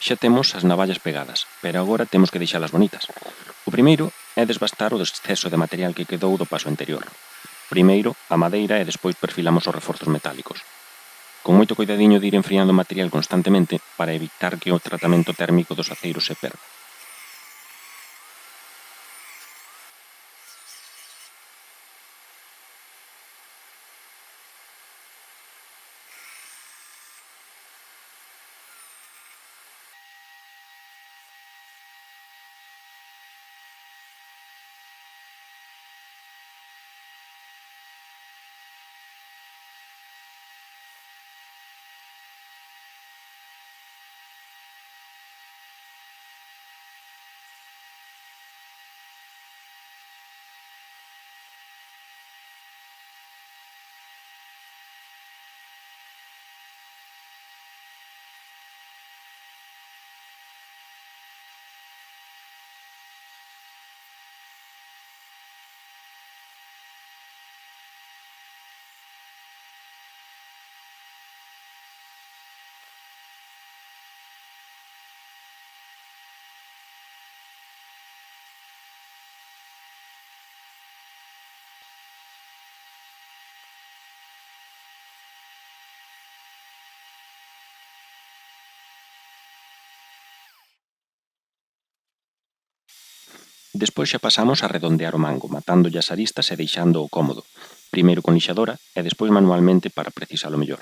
Xa temos as navallas pegadas, pero agora temos que deixalas bonitas. O primeiro é desbastar o exceso de material que quedou do paso anterior. Primeiro a madeira e despois perfilamos os reforzos metálicos. Con moito cuidadiño de ir enfriando o material constantemente para evitar que o tratamento térmico dos aceiros se perda. Despois xa pasamos a redondear o mango, matándolle as aristas e deixándoo cómodo, primeiro con lixadora e despois manualmente para precisalo mellor.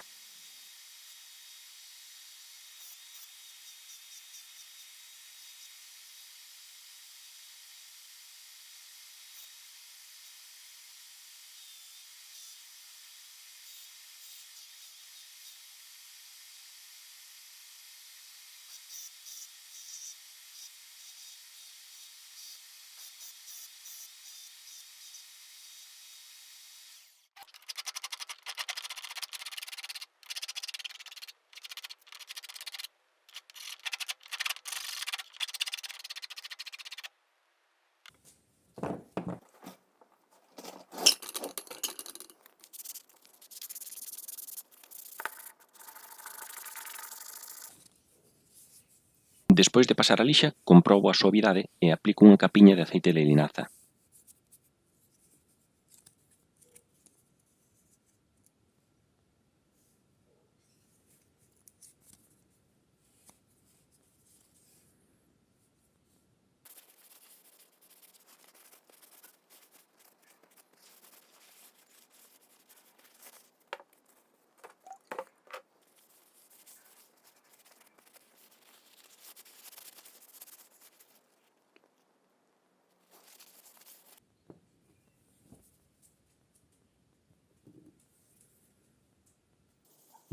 Despois de pasar a lixa, comprobo a suavidade e aplico unha capiña de aceite de linaza.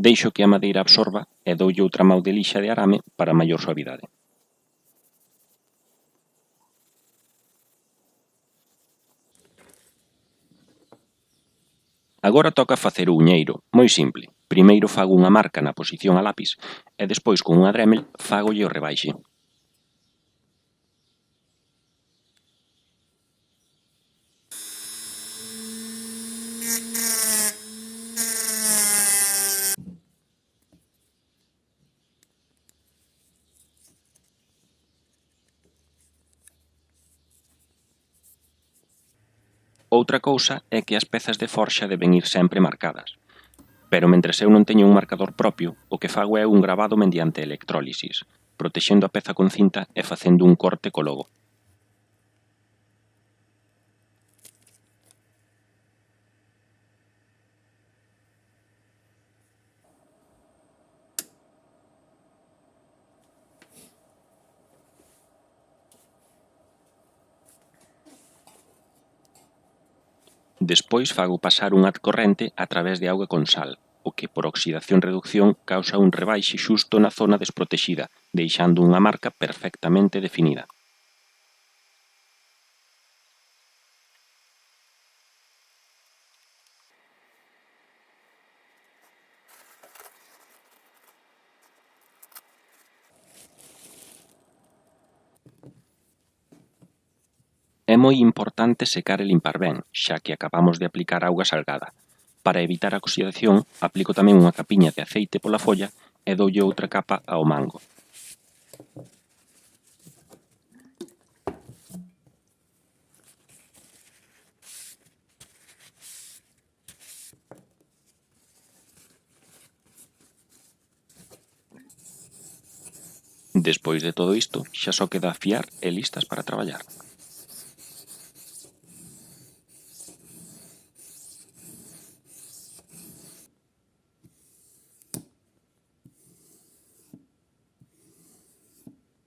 Deixo que a madeira absorba e doulle outra mau de lixa de arame para maior suavidade. Agora toca facer o uñeiro, moi simple. Primeiro fago unha marca na posición a lapis e despois con unha Dremel fágolle o rebaixe. Outra cousa é que as pezas de forxa deben ir sempre marcadas. Pero mentres eu non teño un marcador propio, o que fago é un gravado mediante electrólisis, protexendo a peza con cinta e facendo un corte co logo. Despois fago pasar un haz corrente a través de auga con sal, o que por oxidación-reducción causa un rebaixe xusto na zona desprotexida, deixando unha marca perfectamente definida. É moi importante secar e limpar ben, xa que acabamos de aplicar auga salgada. Para evitar a oxidación, aplico tamén unha capiña de aceite pola folla e doulle outra capa ao mango. Despois de todo isto, xa só queda afiar e listas para traballar.